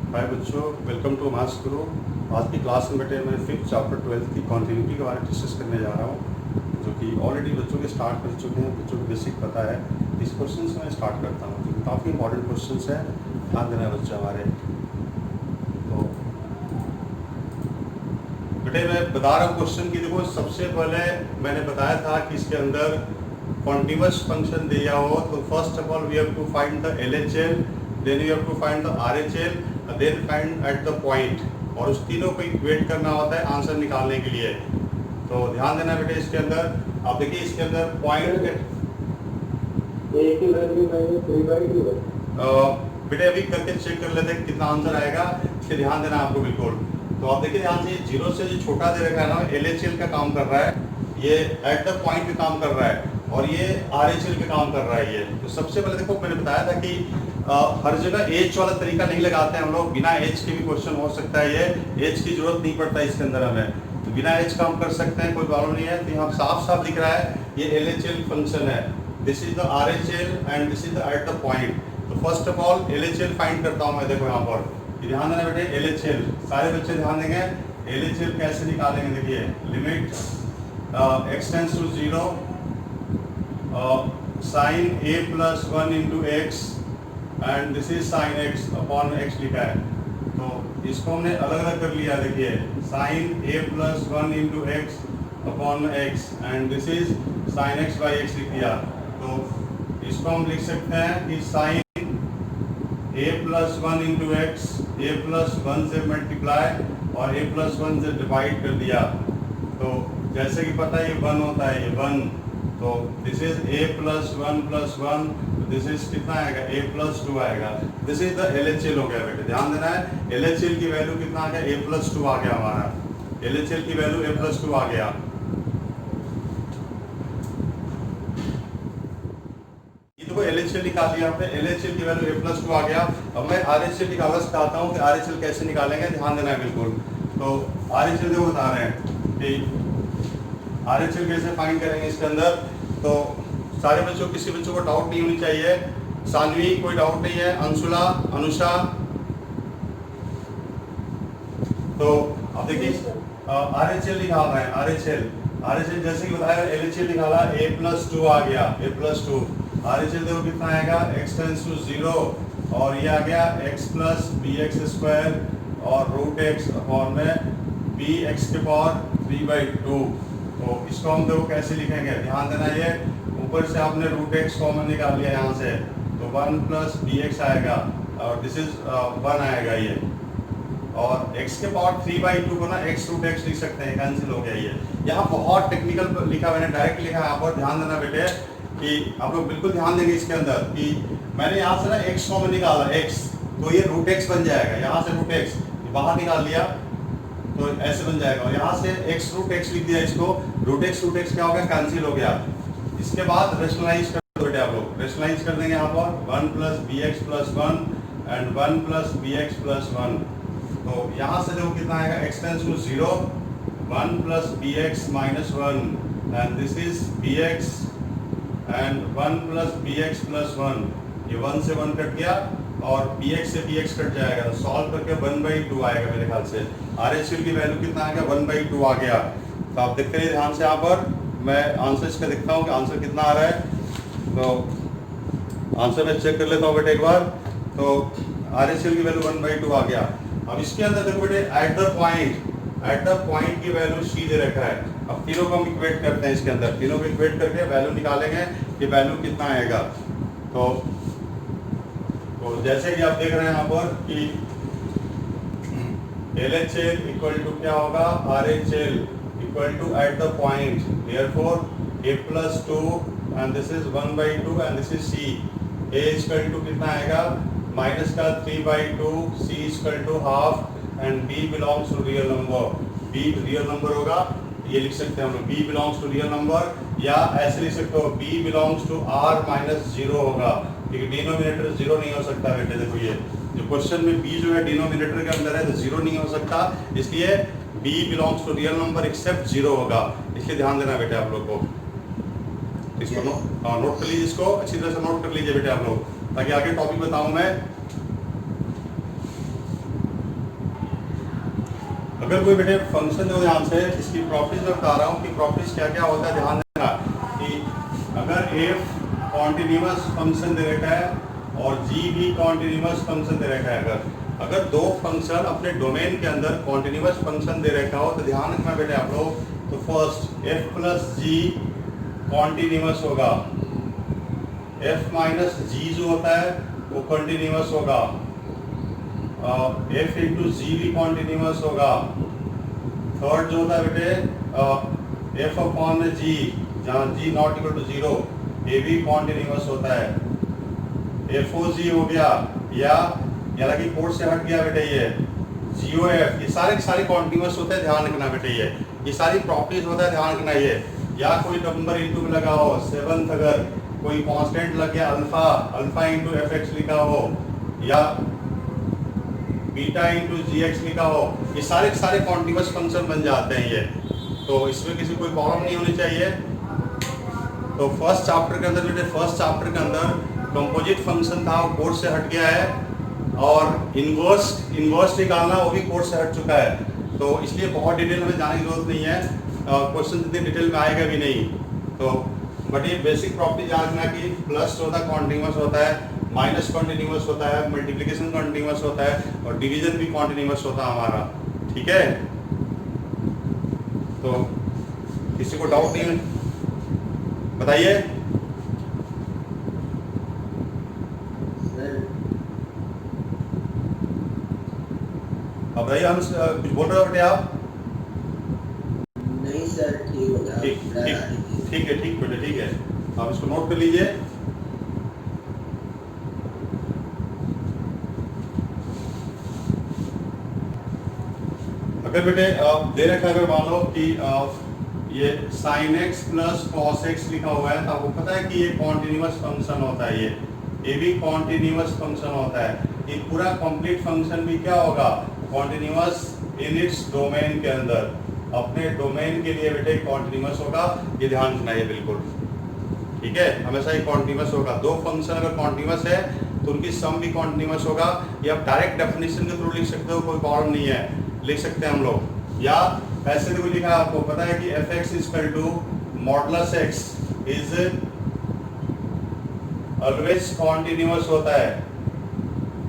हाय बच्चों, welcome to maths गुरु। आज की क्लास में बेटे मैं 5th चैप्टर 12th की कॉन्टिन्यूटी के बारे में डिस्कस करने जा रहा हूँ, जो कि ऑलरेडी बच्चों के स्टार्ट कर चुके हैं। बच्चों को बेसिक पता है। इस क्वेश्चन से मैं स्टार्ट करता हूँ, जो काफ़ी इंपॉर्टेंट क्वेश्चन है। ध्यान देना बच्चे हमारे। तो बेटे मैं बता रहा हूँ क्वेश्चन की। देखो, सबसे पहले मैंने बताया था कि इसके अंदर कॉन्टिन्यूअस फंक्शन दिया हो तो first of all we have to find the LHL, then you have to find the RHL, then find at the point, और उस तीनों को इक्वेट करना होता है आंसर निकालने के लिए। तो ध्यान देना बेटे, इसके अंदर आप देखिए, इसके अंदर पॉइंट बेटे अभी करके चेक कर लेते हैं कितना आंसर आएगा। इसके ध्यान देना आपको बिल्कुल। तो आप देखिए ध्यान से, जीरो से जो छोटा दे रखा है ना, LHL का काम कर रहा है, ये एट द पॉइंट पे काम कर रहा है, और ये RHL पे काम कर रहा है। ये तो सबसे पहले देखो, मैंने बताया था कि हर जगह एज वाला तरीका नहीं लगाते हैं हम लोग। बिना एज के भी क्वेश्चन हो सकता है। ये एज की जरूरत नहीं पड़ता इसके अंदर हमें, तो बिना एज का हम कर सकते हैं, कोई प्रॉब्लम नहीं है। तो यहाँ साफ साफ दिख रहा है ये LHL फंक्शन है। This is the RHL and this is the at the point. तो first of all LHL find करता हूँ मैं। देखो यहाँ पर ध्यान देना बेटे, LHL सारे बच्चे ध्यान देंगे। LHL कैसे निकालेंगे, देखिए limit x tends to 0 sine a plus 1 into x and this is sine x upon x लिखा है। तो इसको हमने अलग अलग कर लिया। देखिए sine a plus 1 into x upon x and this is sine x by x लिख दिया। तो इसको हम लिख सकते हैं कि sine a plus 1 into x, a plus 1 से मल्टीप्लाई और a प्लस 1 से डिवाइड कर दिया। तो जैसे कि पता है ये 1 होता है, ये 1। तो this is a plus 1 plus 1, this is कितना आएगा, a प्लस 2 आएगा। दिस इज द LHL हो गया बेटे। ध्यान देना है, LHL की वैल्यू कितना आ गया, a प्लस 2 आ गया हमारा। LHL की वैल्यू a प्लस 2 आ गया। LHL निकाल लिया आपने, LHL की वैल्यू a प्लस 2 आ गया। अब मैं RHL निकालना सिखाता हूँ कि RHL कैसे निकालेंगे। ध्यान देना है बिल्कुल। तो RHL देखो बता रहे हैं कि RHL कैसे फाइंड करेंगे इसके अंदर। तो सारे बच्चों, किसी बच्चों को डाउट नहीं होनी चाहिए। सानवी कोई डाउट नहीं है, अंशुला, अनुषा। तो अब देखिए RHL निकाल रहे हैं। RHL जैसे कि बताया, LHL निकाला, a प्लस 2 आ गया, a प्लस 2। RHL देखो कितना आएगा, x टेंड्स टू 0, और ये आ गया x प्लस bx स्क्वायर और रूट x अपॉन में bx के पावर 3/2। तो इसको हम देखो कैसे लिखेंगे। ध्यान देना, ये ऊपर से आपने रूट x कॉमन निकाल लिया यहाँ से, तो 1 प्लस bx आएगा और दिस इज 1 आएगा ये, और x के पावर 3/2 को ना x रूट x लिख सकते हैं, कैंसिल हो गया ये। यहाँ बहुत टेक्निकल लिखा, मैंने डायरेक्ट लिखा है यहाँ पर। ध्यान देना बेटे कि आप लोग बिल्कुल ध्यान देंगे इसके अंदर कि मैंने यहाँ से ना x कॉमन निकाला, x, तो ये रूट x बन जाएगा। यहाँ से रूट x बाहर निकाल लिया तो ऐसे बन जाएगा, और यहाँ से x रूट x लिख दिया, इसको रूट x क्या हो गया, कैंसिल हो गया। इसके बाद रेशनलाइज कर बेटे, आप लोग रेशनलाइज कर देंगे यहाँ पर 1 plus bx plus 1 and 1 plus bx plus 1। तो यहाँ से देखो कितना आएगा, x tends to 0, 1 plus bx minus 1 and this is bx and 1 plus bx plus 1। ये 1 से 1 कट गया और bx से bx कट जाएगा, तो सॉल्व करके 1/2 आएगा मेरे ख्याल से। RHL की वैल्यू कितना आ गया, 1/2 आ गया। तो आप देखते रहिए ध्यान से, यहाँ पर मैं आंसर इसका देखता हूँ कि आंसर कितना आ रहा है। तो आंसर मैं चेक कर लेता हूँ बेटे एक बार। तो RHL की वैल्यू 1/2 आ गया। अब इसके अंदर देखो बेटे, एट द पॉइंट की वैल्यू c दे रखा है। अब तीनों को हम इक्वेट करते हैं इसके अंदर, तीनों को इक्वेट करके वैल्यू निकालेंगे कि वैल्यू कितना आएगा। तो जैसे कि आप देख रहे हैं यहाँ पर कि LHL इक्वल टू क्या होगा, RHL equal to at the point, therefore a plus 2 and this is 1/2 and this is c। a equal to कितना आएगा, माइनस का 3/2, c equal to half and b belongs to real number. b real number होगा, ये लिख सकते हैं हम लोग, b belongs to real number, या ऐसे लिख सकते हो b belongs to r minus 0 होगा, क्योंकि डिनोमिनेटर 0 नहीं हो सकता बेटे। देखो ये जो क्वेश्चन में b जो है डिनोमिनेटर के अंदर है, तो 0 नहीं हो सकता, इसलिए b belongs to real number except 0 होगा। इसलिए ध्यान देना बेटे आप लोग को। इसको नोट कर लीजिए, इसको अच्छी तरह से नोट कर लीजिए बेटे आप लोग, ताकि आगे टॉपिक बताऊं मैं। अगर कोई बेटे फंक्शन जो ध्यान से इसकी प्रॉपर्टीज में बता रहा हूँ कि प्रॉपर्टीज क्या क्या होता है, ध्यान देना कि अगर एफ कॉन्टिन्यूअस फंक्शन दे रखा है और जी भी कॉन्टिन्यूअस फंक्शन दे रखा है, अगर दो फंक्शन अपने डोमेन के अंदर कॉन्टिन्यूअस फंक्शन दे रखा हो तो ध्यान रखना बेटे आप लोग, तो फर्स्ट एफ प्लस जी कॉन्टिन्यूअस होगा, एफ माइनस जी जो होता है वो कॉन्टिन्यूअस होगा, एफ इंटू जी भी कॉन्टिन्यूअस होगा। थर्ड जो होता है बेटे एफ अपॉन जी, जहाँ जी नॉट इक्वल टू जीरो, ये भी कॉन्टिन्यूअस होता है। एफ ओ जी हो गया, या हालांकि कोड से हट गया बेटे ये जी ओ एफ, ये सारे कॉन्टिन्यूअस होते हैं, ध्यान रखना बेटे ये सारी प्रॉपर्टीज होता है, ध्यान रखना ये। या कोई नंबर इंटू में लगा हो, सेवंथ अगर कोई कांस्टेंट लग गया अल्फा इंटू एफ एक्स लिखा हो, या बीटा इंटू जी एक्स लिखा हो, ये सारे कॉन्टिन्यूअस फंक्शन बन जाते हैं ये, तो इसमें किसी कोई प्रॉब्लम नहीं होनी चाहिए। तो फर्स्ट चैप्टर के अंदर बेटे, फर्स्ट चैप्टर के अंदर कंपोजिट फंक्शन था, वो कोड से हट गया है, और इनवर्स निकालना वो भी कोड से हट चुका है, तो इसलिए बहुत डिटेल में जाने की जरूरत नहीं है, क्वेश्चन इतनी डिटेल में आएगा भी नहीं। तो बट ये बेसिक प्रॉपर्टी याद रखना कि प्लस जो होता है कॉन्टिन्यूअस होता है, माइनस कॉन्टिन्यूअस होता है, मल्टीप्लिकेशन कॉन्टिन्यूअस होता है, और डिवीजन भी कॉन्टिन्यूअस होता है हमारा, ठीक है। तो किसी को डाउट नहीं है बताइए। अब बताइए, हम कुछ बोल रहे हो बेटे आप? नहीं सर, ठीक हो गया। ठीक है बेटे, ठीक है, आप इसको नोट कर लीजिए। अगर बेटे दे रखा है, अगर मान लो कि ये sine x plus cos x लिखा हुआ है, तो आपको पता है कि ये कॉन्टिन्यूअस फंक्शन होता है, ये भी कॉन्टिन्यूअस फंक्शन होता है। ये पूरा कंप्लीट फंक्शन भी क्या होगा, कॉन्टिन्यूअस इन इट्स डोमेन के अंदर, अपने डोमेन के लिए बेटे कॉन्टिन्यूअस होगा, ये ध्यान रखना है बिल्कुल, ठीक है, हमेशा ही कॉन्टिन्यूअस होगा। दो फंक्शन अगर कॉन्टिन्यूअस है तो उनकी सम भी कॉन्टिन्यूअस होगा। ये आप डायरेक्ट डेफिनेशन के थ्रू लिख सकते हो, कोई प्रॉब्लम नहीं है, लिख सकते हैं हम लोग, या ऐसे भी लिखा, आपको पता है कि f x equal to modulus x is always continuous होता है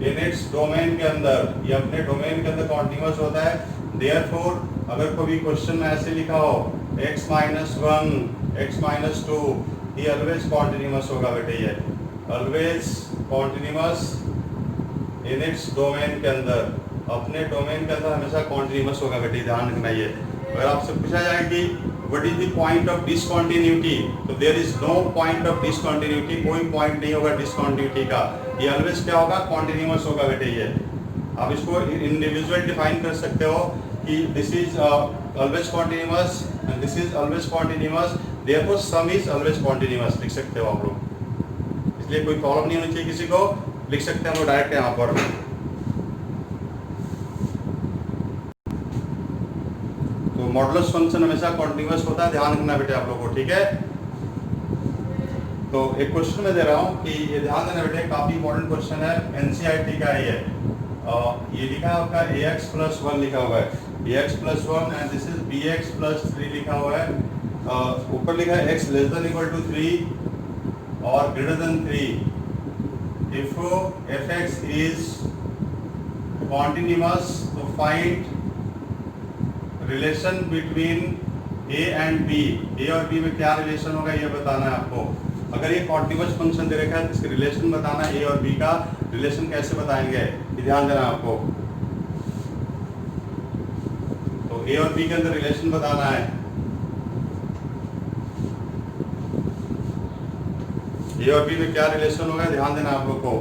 इन इट्स डोमेन के अंदर, ये अपने डोमेन के अंदर कॉन्टिन्यूअस होता है। देयरफॉर अगर कोई क्वेश्चन में ऐसे लिखा हो x minus one, x minus two, ये ऑलवेज कॉन्टिन्यूअस होगा बेटे, ये always continuous in its domain के अंदर, अपने डोमेन के अंदर हमेशा कॉन्टिन्यूअस होगा बेटे, ध्यान रखना ये। अगर आपसे पूछा जाए कि what is the point of discontinuity, तो there is no point of discontinuity, कोई पॉइंट नहीं होगा डिसकंटिन्यूटी का, ये ऑलवेज क्या होगा, कॉन्टिन्यूअस होगा बेटे ये। आप इसको इंडिविजुअल डिफाइन कर सकते हो कि this is always continuous and this is always continuous, therefore some is always continuous, लिख सकते हो आप लोग, इसलिए कोई प्रॉब्लम नहीं होनी चाहिए किसी को, लिख सकते हैं हम लोग डायरेक्ट यहाँ पर। मॉडुलस फंक्शन हमेशा कॉन्टिन्यूअस होता है, ध्यान रखना बेटे आप लोगों को, ठीक है। तो एक क्वेश्चन मैं दे रहा हूँ कि ये ध्यान देना बेटे, काफी इंपॉर्टेंट क्वेश्चन है, एनसीईआरटी का है ये लिखा है आपका ax प्लस वन लिखा हुआ है, ax plus one and this is bx plus three लिखा हुआ है, ऊपर लिखा है x less than equal to 3 और greater than 3, if fx is continuous तो find relation between a and b, a और b में क्या रिलेशन होगा ये बताना है आपको। अगर ये कॉन्टिन्यूअस फंक्शन दे रखा है तो इसके रिलेशन बताना है, a और b का रिलेशन कैसे बताएंगे ये ध्यान देना आपको। तो a और b के अंदर रिलेशन बताना है, a और b में क्या रिलेशन होगा ध्यान देना आप लोग को।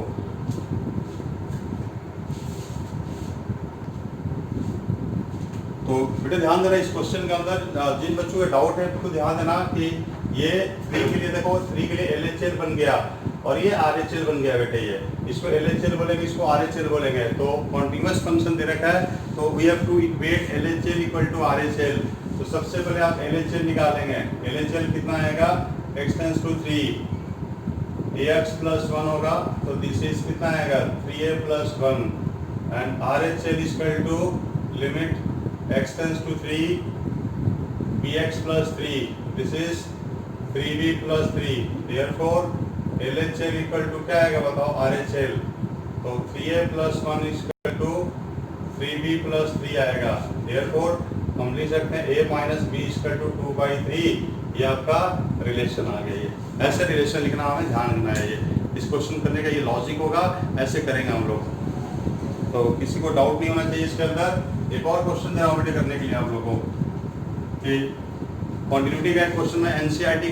तो बेटे ध्यान देना इस क्वेश्चन के अंदर, जिन बच्चों के डाउट है तो ध्यान देना कि ये 3 के लिए देखो, 3 के लिए LHL बन गया और ये RHL बन गया बेटे, ये इसको LHL बोलेंगे, इसको RHL बोलेंगे। तो कॉन्टिन्यूअस फंक्शन दे रखा है तो we have to equate LHL equal to RHL। तो सबसे पहले आप LHL निकालेंगे, LHL कितना आएगा, x tends to 3, ax plus 1 होगा, तो दिस इज कितना आएगा 3a plus 1 and RHL equal to limit x tends to 3 bx plus 3, this is 3b plus 3, therefore LHL equal to क्या आएगा बताओ RHL, तो 3a plus 1 equal to 3b plus 3 आएगा, therefore हम लिख सकते हैं a minus b equal to 2/3, ये आपका रिलेशन आ गया। ये ऐसे रिलेशन लिखना हमें ध्यान रखना है। ये इस क्वेश्चन करने का ये लॉजिक होगा, ऐसे करेंगे हम लोग, तो किसी को डाउट नहीं होना चाहिए इसके अंदर। एक और क्वेश्चन डेरिवेटिव करने के लिए आप लोगों को कि कॉन्टिन्यूटी का एक क्वेश्चन में एनसीईआरटी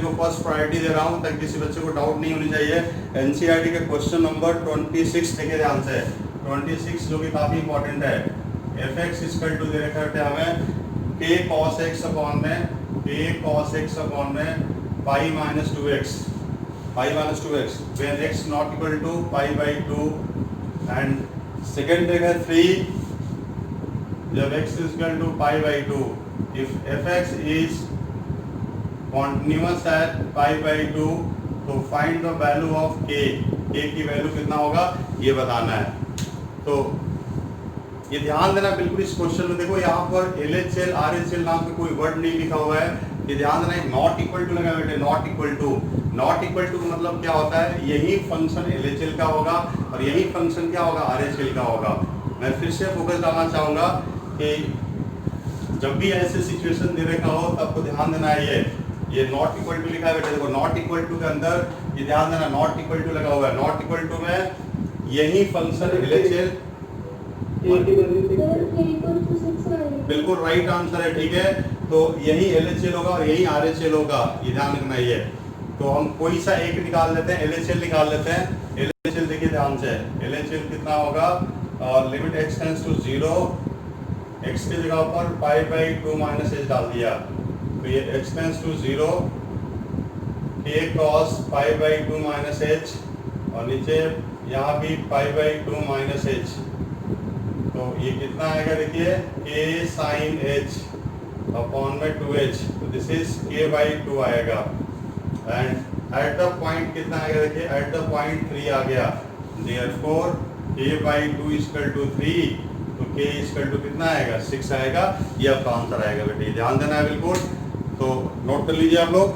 को फर्स्ट प्रायोरिटी दे रहा हूँ ताकि किसी बच्चे को डाउट नहीं होनी चाहिए। एनसीईआरटी का क्वेश्चन नंबर 26 देखे ध्यान से, 26 जो कि काफी इंपॉर्टेंट है। एफ एक्स इक्वल टू दे रखा है हमें k cos x अपॉन में pi minus 2x when x not equal to pi/2 and second देखा 3 जब x is equal to pi/2, if fx is continuous at pi/2 तो find the value of k की value कितना होगा ये बताना है। तो ये ध्यान देना बिल्कुल इस क्वेश्चन में। देखो यहाँ पर LHL RHL नाम का कोई वर्ड नहीं लिखा हुआ है, ये ध्यान देना। नॉट इक्वल टू लगा बेटे, नॉट इक्वल टू का मतलब क्या होता है, यही फंक्शन LHL का होगा और यही फंक्शन क्या होगा RHL का होगा। मैं फिर से फोकस डालना चाहूंगा कि जब भी ऐसे सिचुएशन दे रखा हो तो आपको ध्यान देना है ये नॉट इक्वल टू लिखा है बेटे। देखो नॉट इक्वल टू के अंदर ये ध्यान देना, नॉट इक्वल टू लगा हुआ है। नॉट इक्वल टू में यही फंक्शन LHL, बिल्कुल राइट आंसर है, ठीक है। तो यही LHL होगा और यही RHL होगा, ये ध्यान रखना है। तो हम कोई सा एक निकाल लेते हैं, LHL निकाल लेते हैं। LHL देखिए ध्यान से, LHL कितना होगा, limit x tends to 0, x की जगह पर pi/2 माइनस h डाल दिया, तो ये x tends to 0 k cos pi/2 minus h और नीचे यहाँ भी pi/2 माइनस h, तो ये कितना आएगा देखिए k sin h अपॉन में 2h, तो दिस इज k/2 आएगा। एंड एट द पॉइंट कितना आएगा देखिए, एट द पॉइंट 3 आ गया, देयरफॉर k/2 इक्वल टू 3, तो k इक्वल टू कितना आएगा 6 आएगा, ये आपका आंसर आएगा बेटे, ध्यान देना है बिल्कुल। तो नोट कर लीजिए आप लोग।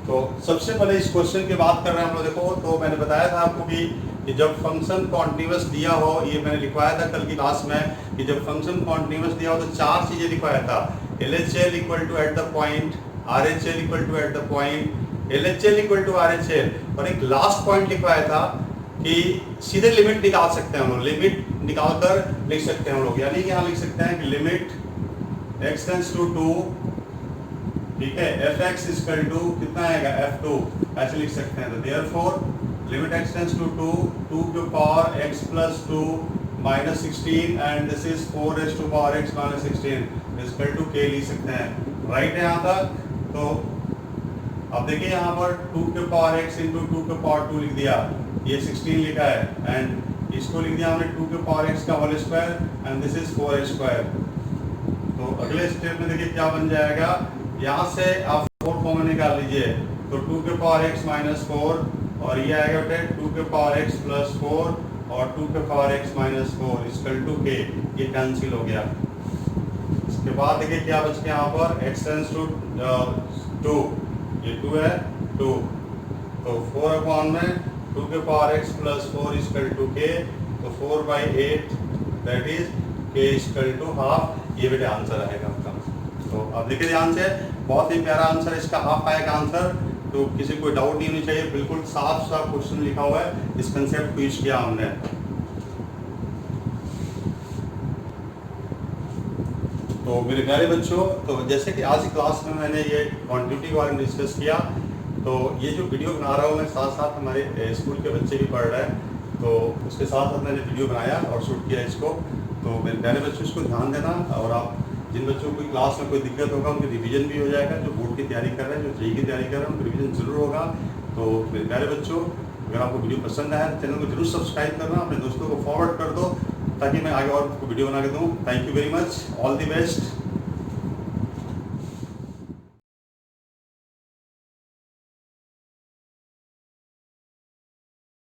तो सबसे पहले इस क्वेश्चन की बात कर रहे हैं हम लोग। देखो तो मैंने बताया था आपको कि जब फंक्शन कॉन्टिन्यूअस दिया हो, ये मैंने लिखवाया था कल की क्लास में कि जब फंक्शन कॉन्टिन्यूअस दिया हो तो चार चीजें लिखवाया था। LHL equal to at the point, RHL equal to at the point, LHL equal to RHL, और एक लास्ट पॉइंट लिखवाया था कि सीधे लिमिट निकाल सकते हैं हम लोग, लिमिट निकाल कर लिख सकते हैं हम लोग। यानी कि यहाँ लिख सकते हैं कि लिमिट x टेंस टू 2, ठीक है, fx इक्वल टू कितना आएगा f2, ऐसे लिख सकते हैं। तो therefore limit x tends to 2 to the power x plus 2 minus 16 and this is 4 raised to power x minus 16 equal to k लिख सकते हैं। राइट है यहाँ तक। तो अब देखिए यहाँ पर 2 के पावर x इंटू 2 के पावर 2 लिख दिया, ये 16 लिखा है, एंड इसको लिख दिया हमने 2 के पावर x का whole square and this is 4 square. तो अगले स्टेप में देखिए क्या बन जाएगा, यहाँ से आप 4 कॉमन निकाल लीजिए, तो 2 के पावर x माइनस 4 और ये आएगा बेटे 2 के पावर x प्लस 4 और 2 के power x minus 4 equal to k, ये कैंसिल हो गया। इसके बाद देखिए क्या बच गया यहाँ पर, x टेंस टू 2, ये 2 है 2, तो 4 अपॉन में 2 के power x plus 4 equal to k, तो 4/8 that is k equal to half, ये बेटे आंसर आएगा आपका। तो अब देखिए ध्यान से, बहुत ही प्यारा आंसर इसका, हाफ आएगा आंसर, तो किसी कोई डाउट नहीं होनी चाहिए, बिल्कुल साफ साफ क्वेश्चन लिखा हुआ है, इस कंसेप्ट को यूज किया हमने। तो मेरे प्यारे बच्चों, तो जैसे कि आज की क्लास में मैंने ये क्वांटिटी के बारे में डिस्कस किया, तो ये जो वीडियो बना रहा हूँ मैं, साथ साथ हमारे स्कूल के बच्चे भी पढ़ रहे हैं, तो उसके साथ मैंने वीडियो बनाया और शूट किया इसको। तो मेरे प्यारे बच्चों इसको ध्यान देना, और आप जिन बच्चों को क्लास में कोई दिक्कत होगा उनकी रिवीजन भी हो जाएगा, जो बोर्ड की तैयारी कर रहे हैं, जो जेईई की तैयारी कर रहे हैं उनकी रिवीजन जरूर होगा। तो मेरे प्यारे बच्चों, अगर आपको वीडियो पसंद आया चैनल को जरूर सब्सक्राइब करना, अपने दोस्तों को फॉरवर्ड कर दो ताकि मैं आगे और वीडियो बना के दूँ। Thank you very much, all the best.